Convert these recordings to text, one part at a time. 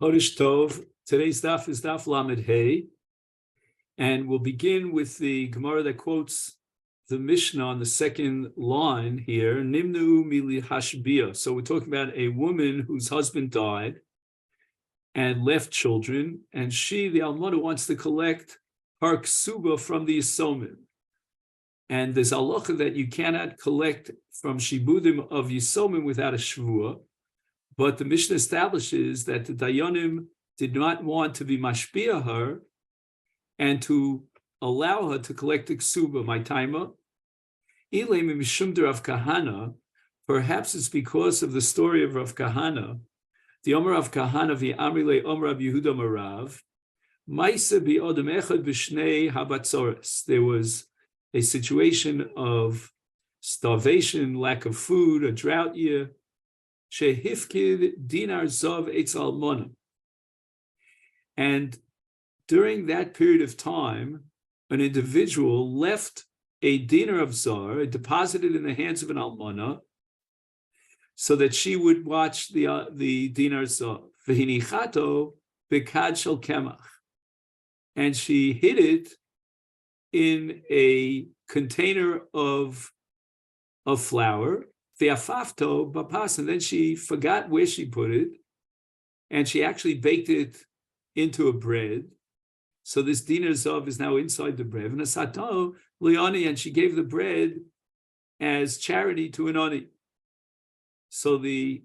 Chodesh Tov. Today's daf is daf Lamed Hey, and we'll begin with the Gemara that quotes the Mishnah on the second line here. Nimnu mili hashbia. So we're talking about a woman whose husband died and left children, and she, the almana, wants to collect her ksuba from the yisomim. And there's halacha that you cannot collect from shibudim of yisomim without a shvua. But the Mishnah establishes that the Dayanim did not want to be mashpia her and to allow her to collect the ksuba, my taima. Rav Kahana, perhaps it's because of the story of Rav Kahana, the Omer of Kahana, the Amrile Omer of Yehuda Marav, Maisa bi Odem Echad b'Shnei Habatzores. There was a situation of starvation, lack of food, a drought year. Shehifkid dinar zav eitz almona. And during that period of time, an individual left a dinar of zar, deposited in the hands of an almona, so that she would watch the dinar zav. V'hinichato bekad shel kemach, and she hid it in a container of flour. And then she forgot where she put it, and she actually baked it into a bread. So this dinar zav is now inside the bread. And she gave the bread as charity to an ani. So the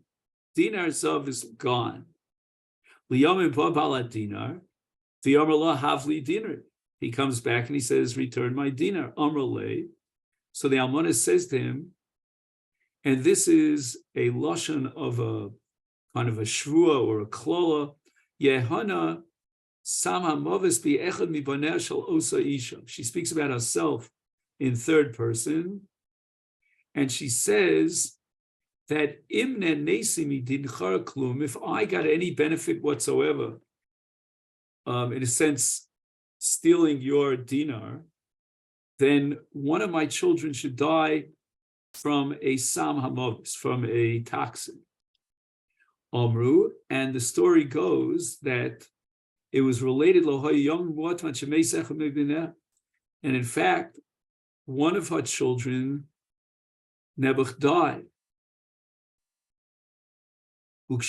dinar zav is gone. Dinar. He comes back and he says, "Return my dinar." So the almana says to him, and this is a lashon of a kind of a shvua or a klola. Yehana sama movis bi echad mibaneh shel osa isha. She speaks about herself in third person, and she says that imne nesimi dinchar klum. If I got any benefit whatsoever, in a sense, stealing your dinar, then one of my children should die from a sam hamovis, from a toxin. Omru, and the story goes that it was related, and in fact, one of her children, Nebuch, died. They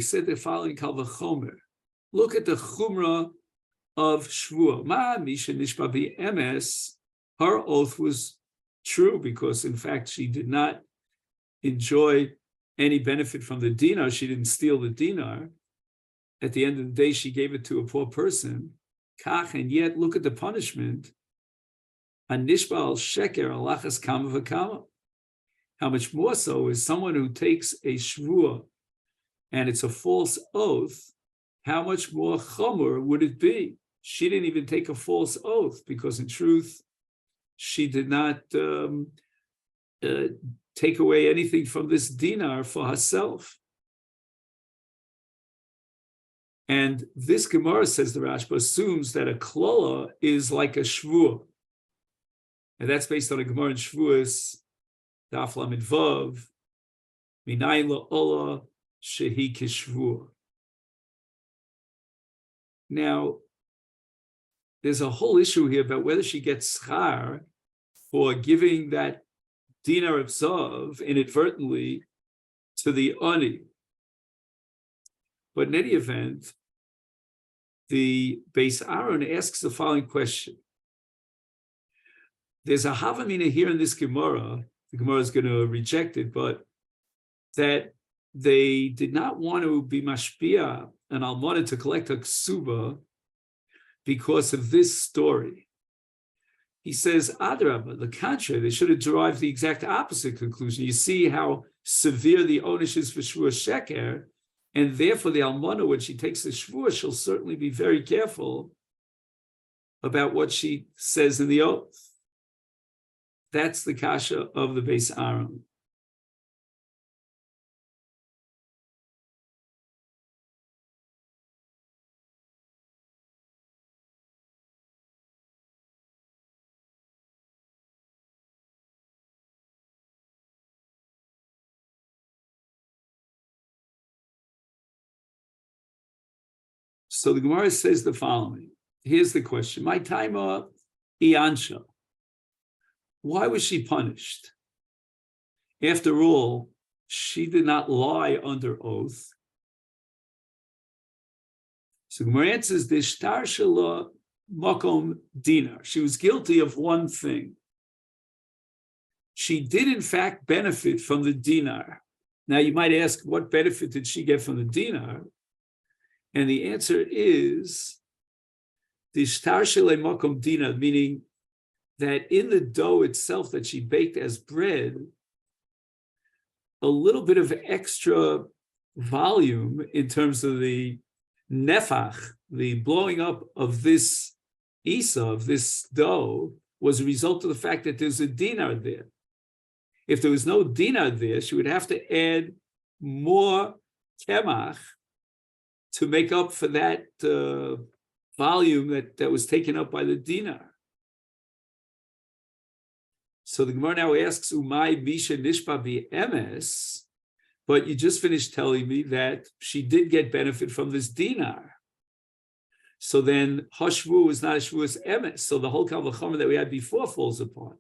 said the following kalvachomer. Look at the chumrah of shvua. Ma misha nishba bi emes. Her oath was true because, in fact, she did not enjoy any benefit from the dinar. She didn't steal the dinar. At the end of the day, she gave it to a poor person. Kach, and yet, look at the punishment. Anishba al sheker alachas kama v'kama. How much more so is someone who takes a shvua and it's a false oath, how much more chomer would it be? She didn't even take a false oath because, in truth, she did not take away anything from this dinar for herself. And this Gemara, says the Rashba, assumes that a klola is like a shvua. And that's based on a Gemara in Shvuas, Daf Lamed Vav, Minayin la'ola shehi kishvua. Now, there's a whole issue here about whether she gets schar for giving that dinar of zav inadvertently to the ani. But in any event, the Beis Aaron asks the following question. There's a havamina here in this Gemara. The Gemara is going to reject it, but that they did not want to be mashpia and almana to collect a ksuba because of this story. He says, Adrabah, the contrary, they should have derived the exact opposite conclusion. You see how severe the onus is for shvua sheker, and therefore the almana, when she takes the shvua, she'll certainly be very careful about what she says in the oath. That's the kasha of the Beis Aaron. So the Gemara says the following. Here's the question. My taima iansha. Why was she punished? After all, she did not lie under oath. So the Gemara answers, Dishtar shela makom dinar. She was guilty of one thing. She did, in fact, benefit from the dinar. Now, you might ask, what benefit did she get from the dinar? And the answer is, Dishtar shele makom dinar, meaning that in the dough itself that she baked as bread, a little bit of extra volume in terms of the nefach, the blowing up of this isa, of this dough, was a result of the fact that there's a dinar there. If there was no dinar there, she would have to add more kemach to make up for that volume that was taken up by the dinar. So the Gemara now asks, Umay Misha Nishpa Emes, but you just finished telling me that she did get benefit from this dinar. So then Hashvu is not a Shvuas Emes. So the whole Kavachama that we had before falls apart.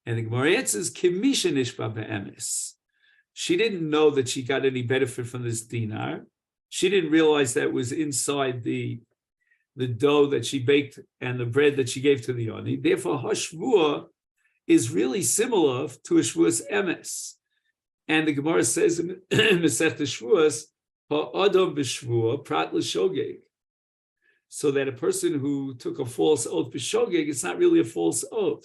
And the Gemara answers, Kimisha Nishpa Emes. She didn't know that she got any benefit from this dinar. She didn't realize that it was inside the dough that she baked and the bread that she gave to the Yoni. Therefore, Hashvua is really similar to a Shvuas Emes. And the Gemara says in Masechet Shvuas, Ha'adam b'shvua prat l'shogeg. So that a person who took a false oath b'shogeg, it's not really a false oath.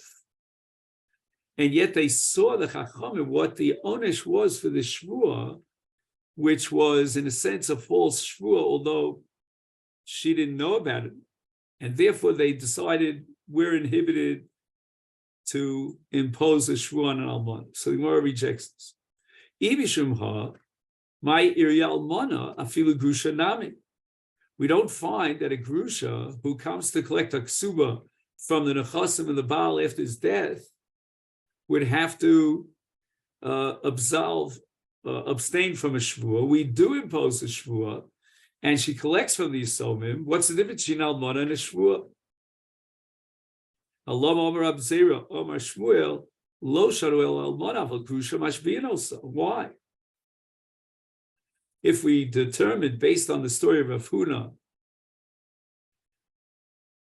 And yet they saw the Chachamim, what the onesh was for the Shvua, which was in a sense a false Shvua, although she didn't know about it. And therefore they decided we're inhibited to impose a shvu on an almana. So the Gemara rejects this. Ibishumha, my iri almana, afilu grusha nami. We don't find that a grusha who comes to collect a ksuba from the nechasim and the baal after his death would have to abstain from a shvua. We do impose a shvua, and she collects from the yisomim. What's the difference between almana and a shvua? Allah Omar Abzera, Omar Shmuel, Lo Sharuel Almanav Al Grusha Mashbianosa. Why? If we determine based on the story of Rav Huna,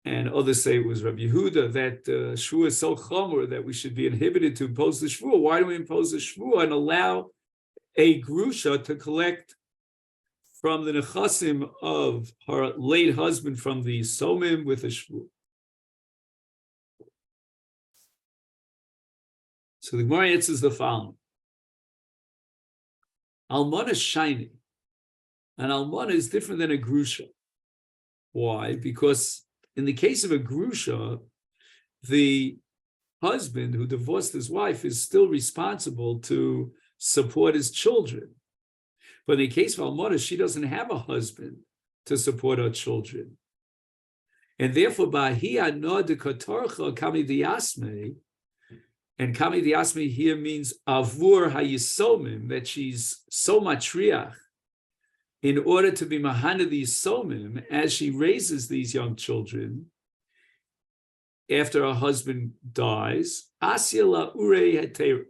and others say it was Rav Yehuda, that Shvua is so chomer that we should be inhibited to impose the Shvua, why do we impose the Shvua and allow a Grusha to collect from the Nechasim of her late husband from the Somim with a Shvua? So the Gemara answers the following. Almana is shiny. An almana is different than a grusha. Why? Because in the case of a grusha, the husband who divorced his wife is still responsible to support his children. But in the case of almana, she doesn't have a husband to support her children. And therefore, Bahia no de katorcha kami diasme. And Kami Diasmi here means Avur HaYisomim, that she's so matriach in order to be Mahana the Yisomim as she raises these young children after her husband dies. Asya la Ure Heter.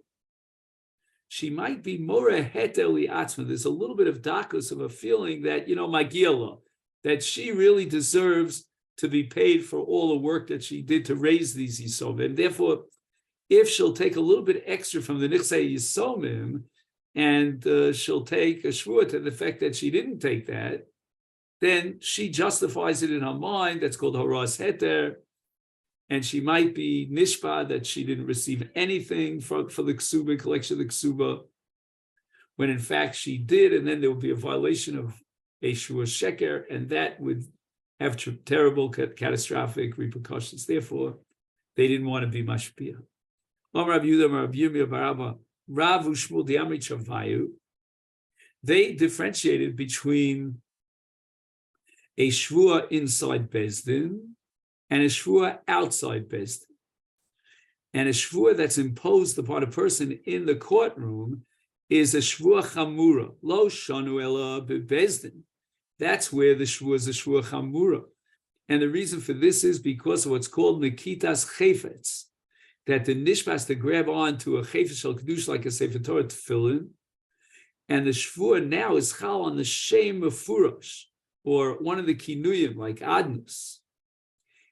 She might be More Heter Li'atzma. There's a little bit of dakos of a feeling that, Magila, that she really deserves to be paid for all the work that she did to raise these Yisomim. And therefore, if she'll take a little bit extra from the Nichsei Yisomim, and she'll take a shvua to the fact that she didn't take that, then she justifies it in her mind. That's called Horas Heter. And she might be nishpa that she didn't receive anything for the ksuba, collection of the ksuba, when in fact she did, and then there would be a violation of a shvua sheker, and that would have terrible, catastrophic repercussions. Therefore, they didn't want to be mashpia. They differentiated between a shvua inside Bezdin and a shvua outside Bezdin. And a shvua that's imposed upon a person in the courtroom is a shvua chamura, lo shanu ela bebezdin. That's where the shvua is a shvua chamura. And the reason for this is because of what's called Nikitas Chayfetz, that the nishma has to grab on to a Chayfetz shel Kedusha like a Sefer Torah tefillin, and the shvua now is chal on the Shem Mefurash, or one of the kinuyim like Adnus.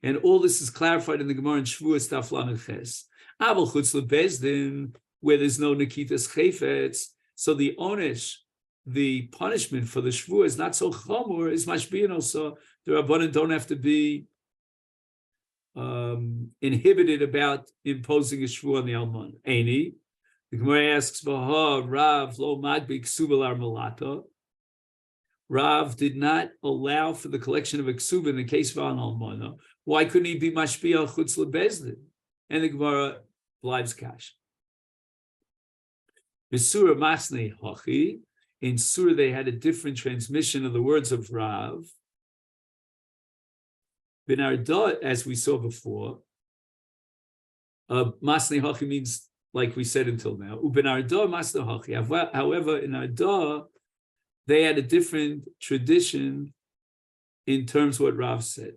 And all this is clarified in the Gemara in Shvua Staf Lamed Ches. Aval Chutz LeBezdin, where there's no Nikitas Chayfetz, so the onesh, the punishment for the shvua is not so chamur, is mashbiyan also. The Rabbanan don't have to be inhibited about imposing a shvua on the alman. Eini, the Gemara asks, V'ha Rav lo magbi ksuba lar malata. Rav did not allow for the collection of a ksuba in the case of an almana. Why couldn't he be mashbiyan chutz lebezdin? And the Gemara lives cash. Besura masnei hachi. In Surah, they had a different transmission of the words of Rav. Ben Arda, as we saw before, Masnei Hachi means, like we said until now, Uben Arda Masnei Hachi. However, in Arda, they had a different tradition in terms of what Rav said.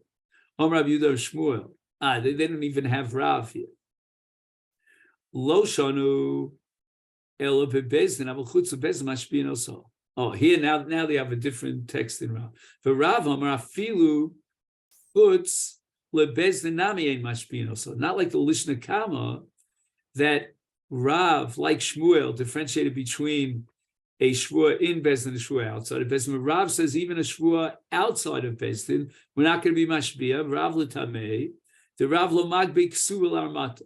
Rav Yudah Shmuel. They didn't even have Rav here. Lo Shanu. Oh, here now they have a different text in Rav. For Rav Amar afilu chutz lebezdin nami ein mashpin. So not like the Lishna Kama that Rav, like Shmuel, differentiated between a shvua in Bezdin and a shvua outside of Bezdin. Rav says even a shvua outside of Bezdin, we're not going to be mashpia. Rav l'tamei, the Rav lo magbi ksuba l'armata.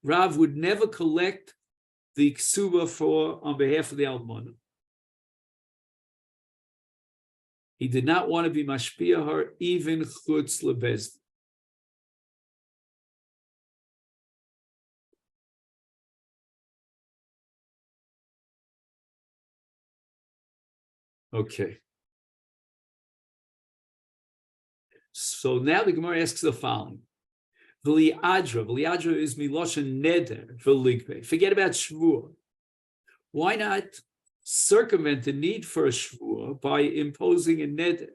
Rav would never collect the ksuba on behalf of the almana. He did not want to be mashpia her even chutz lebezdin. Okay. So now the Gemara asks the following. V'li'adra is miloshen neder v'ligbe. Forget about shvua. Why not circumvent the need for a shvua by imposing a neder?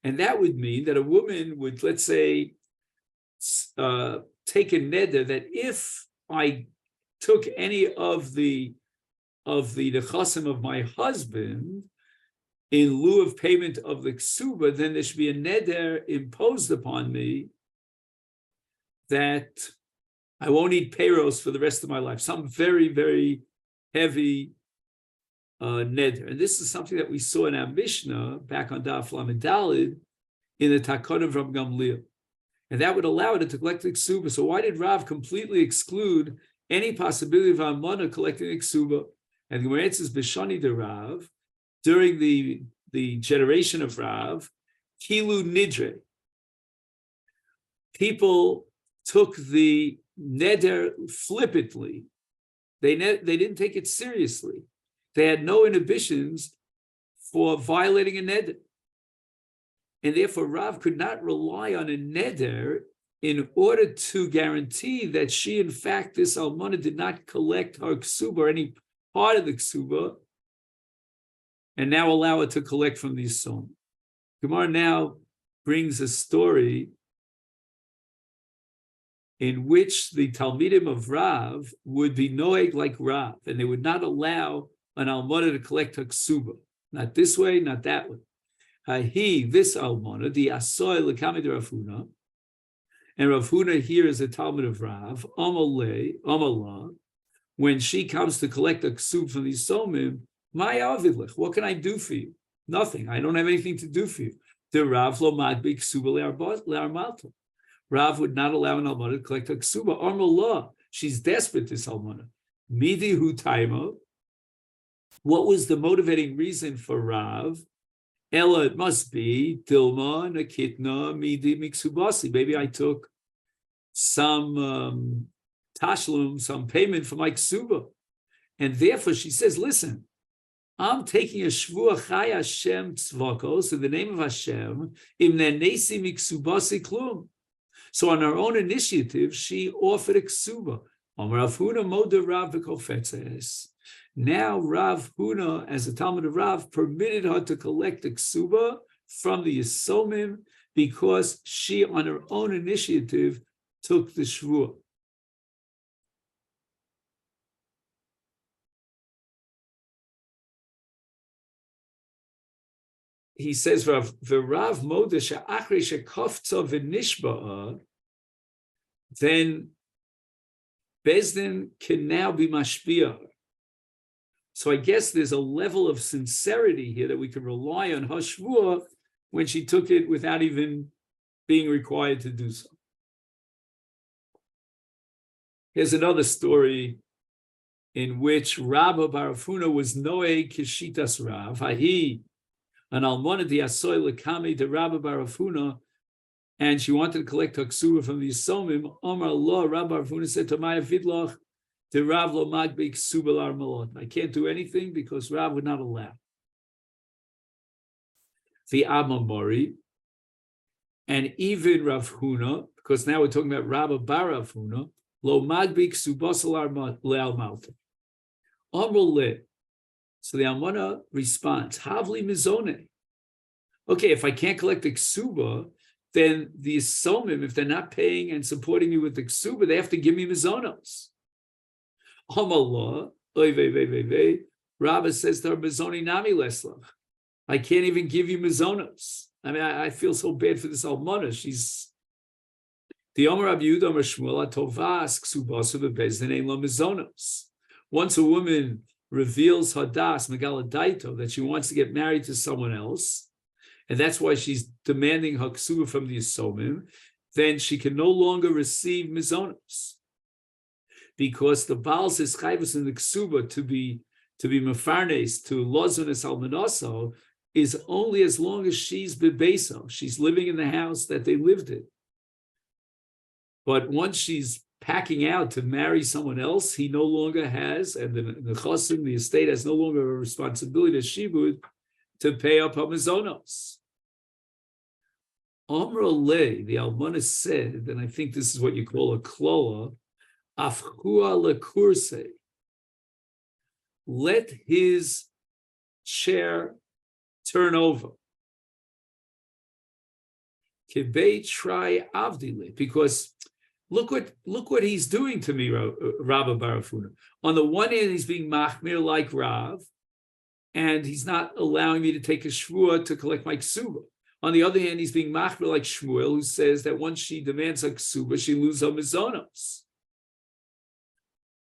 And that would mean that a woman would, let's say, take a neder that if I took any of the nechasim of my husband in lieu of payment of the ksuba, then there should be a neder imposed upon me that I won't eat peiros for the rest of my life. Some very, very heavy neder. And this is something that we saw in our Mishnah back on Daf Lamed Daled in the Takon of Rav Gamliel. And that would allow it to collect the ksuba. So why did Rav completely exclude any possibility of Amana collecting the ksuba? And the Gemara answers, B'shani de Rav, during the generation of Rav, Kilu Nidre, people took the neder flippantly. They didn't take it seriously. They had no inhibitions for violating a neder. And therefore, Rav could not rely on a neder in order to guarantee that she, in fact, this almana did not collect her ksuba or any part of the ksuba, and now allow it to collect from these sons. Gemara now brings a story in which the Talmidim of Rav would be noeg like Rav, and they would not allow an almana to collect her ksuba. Not this way, not that way. This almana, the asoy l'kamid Rav Huna, and Rav Huna here is a Talmid of Rav, Amallah, when she comes to collect a ksub from these somim, what can I do for you? Nothing. I don't have anything to do for you. The Rav lo madbi ksuba le'armalta. Rav would not allow an almana to collect a ksuba. Armallah, she's desperate, this almana. Midi hu taima. What was the motivating reason for Rav? Ella, it must be Dilma nakitna midi miksubasi. Maybe I took some tashlum, some payment for my ksuba, and therefore she says, "Listen, I'm taking a shvua chay Hashem tzvakos in the name of Hashem im nenesi miksubasi klum." So on her own initiative, she offered a ksuba. Now Rav Huna, as a Talmud of Rav, permitted her to collect the ksuba from the Yisomim because she, on her own initiative, took the shvuah. He says, Rav Moda she'achri she'kofza v'nishba'a, then Bezdin can now be mashpia. So I guess there's a level of sincerity here that we can rely on her shvuah when she took it without even being required to do so. Here's another story in which Rabba Bar Afuna was noe kishitas Rav. Hahi, an almona di asoy lekame de Rabba Bar Afuna, and she wanted to collect her ksuba from the Yisomim. Omar Allah, Rabba Bar Afuna said to Maya Vidloch, the Rav lo magbe ksuba lar malot. I can't do anything because Rav would not allow. The Amamori, and even Rav Huna, because now we're talking about Rabba Bar Afuna, lo magbe ksuba lar leal malta. Omar. So the Almana responds, Havli mizone. Okay, if I can't collect the ksuba, then the Yisomim, if they're not paying and supporting me with the ksuba, they have to give me mizonos. Amallah, Rabba says to her, mizoni nami leslach. I can't even give you mizonos. I mean, I feel so bad for this Almana. She's the Omer Rabbi Yehuda Omer Shmuel Tovas ksubasu bebezdin ein lo mizonos. Once a woman reveals hadas megaladaito that she wants to get married to someone else, and that's why she's demanding her ksuba from the Yisomim, then she can no longer receive mizonos, because the Baal says chayvus in the ksuba to be mefarnes to lozunes almanoso is only as long as she's bebeso, she's living in the house that they lived in. But once she's packing out to marry someone else, he no longer has, and the chosim, the estate, has no longer a responsibility to shibud to pay up hamizonos. Amr le, the Almana said, and I think this is what you call a kloa, afchua lekurse. Let his chair turn over. Kibei try avdile, because look what he's doing to me, Rabba Bar Afuna. On the one hand, he's being machmir like Rav, and he's not allowing me to take a shvuah to collect my ksuba. On the other hand, he's being machmir like Shmuel, who says that once she demands a ksuba, she loses her mizonos.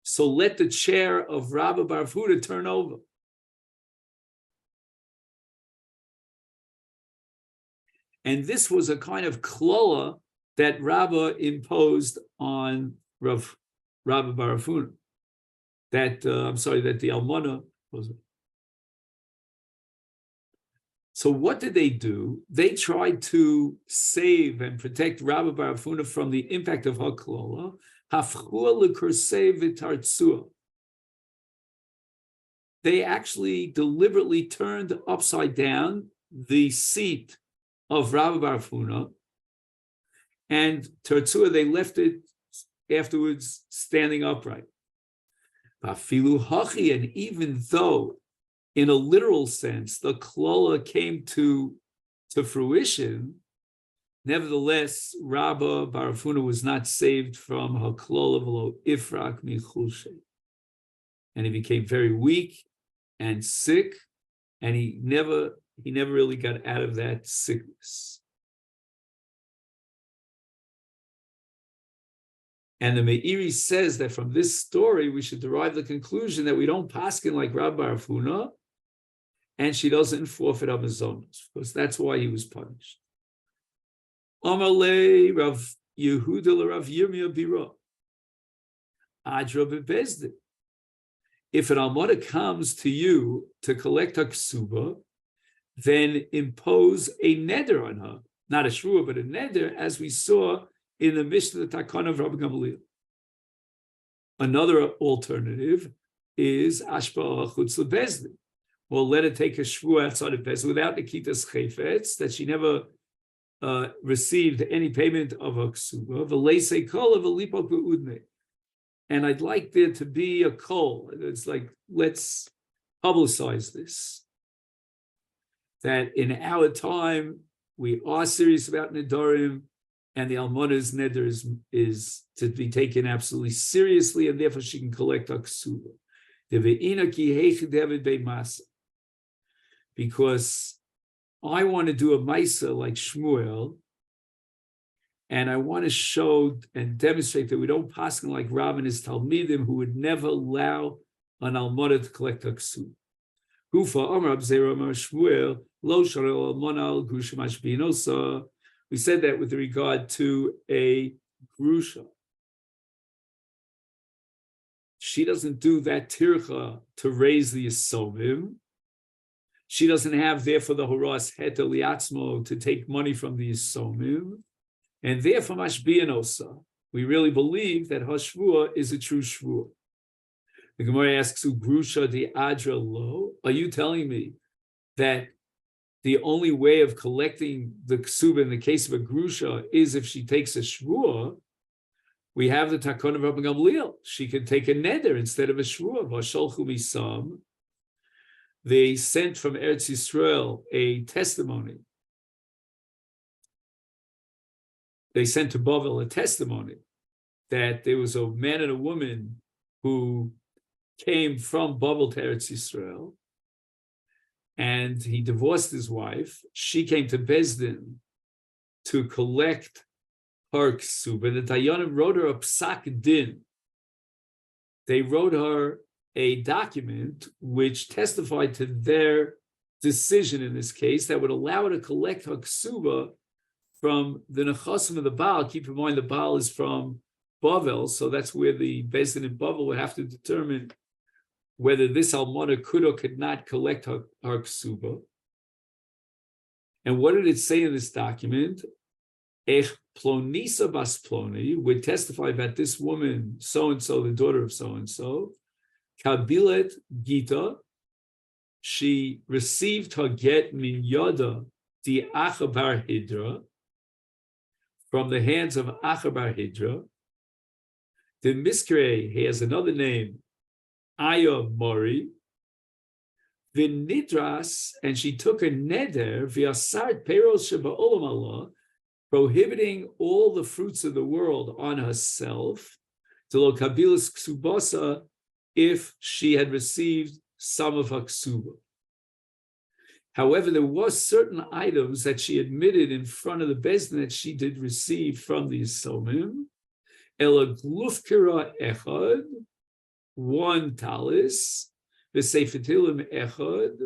So let the chair of Rabba Bar Afuna turn over. And this was a kind of kloa that Rabba imposed on Rabba Bar Afuna. That that the Almana was. So what did they do? They tried to save and protect Rabba Bar Afuna from the impact of her klola. They actually deliberately turned upside down the seat of Rabba Bar Afuna, and Tertzua, they left it afterwards standing upright. And even though, in a literal sense, the klola came to fruition, nevertheless, Rabba Bar Afuna was not saved from her klola v'lo ifrak michulshe. And he became very weak and sick, and he never really got out of that sickness. And the Meiri says that from this story, we should derive the conclusion that we don't paskin like Rabba Bar Afuna, and she doesn't forfeit her mizonos, because that's why he was punished. Amalei Rav Yehuda Rav Yirmiyah Bira. Adra bebezdin. If an almana comes to you to collect her ksuba, then impose a neder on her, not a shvuah, but a neder, as we saw in the Mishnah, the Takana of Rabbi Gamaliel. Another alternative is ashpa chutz lebezdin. Well, let her take a shvuah outside of bezdin without nikitas chayfetz, that she never received any payment of her ksuba. V'leisei kol v'lipok be'udnei. and I'd like there to be a call. It's like, let's publicize this. That in our time, we are serious about Nedarim, and the Almona's Neder is to be taken absolutely seriously, and therefore she can collect a ksuba. Because I want to do a Maisa like Shmuel, and I want to show and demonstrate that we don't pass like Rav and his Talmidim, who would never allow an Almona to collect a ksuba. We said that with regard to a grusha. She doesn't do that tircha to raise the yisomim. She doesn't have, therefore, the horas het liatzmo to take money from the yisomim. And therefore, mashbianosa. We really believe that hashvua is a true shvua. The Gemara asks, "Ugrusha di adra lo." Are you telling me that the only way of collecting the ksuba in the case of a grusha is if she takes a shvua? We have the takon of Rabbi Gamliel. She can take a neder instead of a shvua. Vasholchu misam. They sent from Eretz Yisrael a testimony. They sent to Bavel a testimony that there was a man and a woman who came from Bavel to Eretz Yisrael, and he divorced his wife. She came to Bezdin to collect her ksuba. The Dayanim wrote her a psak din. They wrote her a document which testified to their decision in this case that would allow her to collect her ksuba from the nechasim of the Baal. Keep in mind the Baal is from Bavel, so that's where the Bezdin in Bavel would have to determine whether this almana could or could not collect her ksuba. And what did it say in this document? Ech plonisa bas ploni would testify about this woman, so-and-so, the daughter of so-and-so, kabilet gita, she received her get min yada di achabar hidra, from the hands of achabar hidra. The miskre, he has another name, Aya Mori, the Nidras, and she took a neder, v'asart peros sheba olam Allah, prohibiting all the fruits of the world on herself, to lo kabilas ksubasa, if she had received some of her ksuba. However, there was certain items that she admitted in front of the Bezdin that she did receive from the Yisomim, ela glufkira echad, one talis, the Sefer Tilim echad,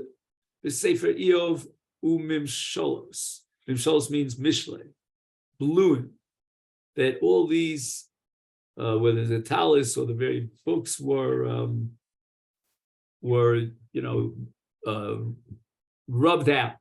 the Sefer Eov umimshalos. Mimshalos means mishle, balloon. That all these, whether the talis or the very books were rubbed out.